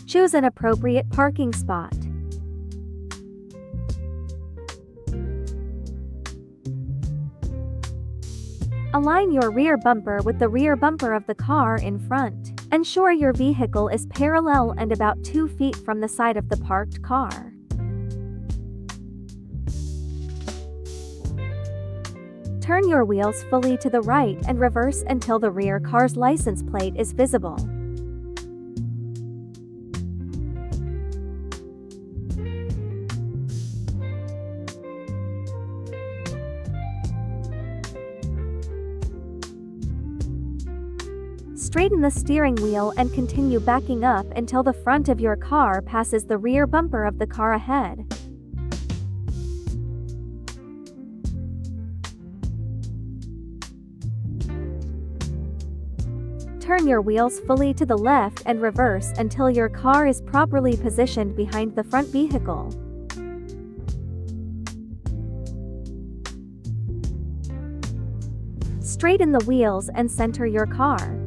Choose an appropriate parking spot. Align your rear bumper with the rear bumper of the car in front. Ensure your vehicle is parallel and about 2 feet from the side of the parked car. Turn your wheels fully to the right and reverse until the rear car's license plate is visible. Straighten the steering wheel and continue backing up until the front of your car passes the rear bumper of the car ahead. Turn your wheels fully to the left and reverse until your car is properly positioned behind the front vehicle. Straighten the wheels and center your car.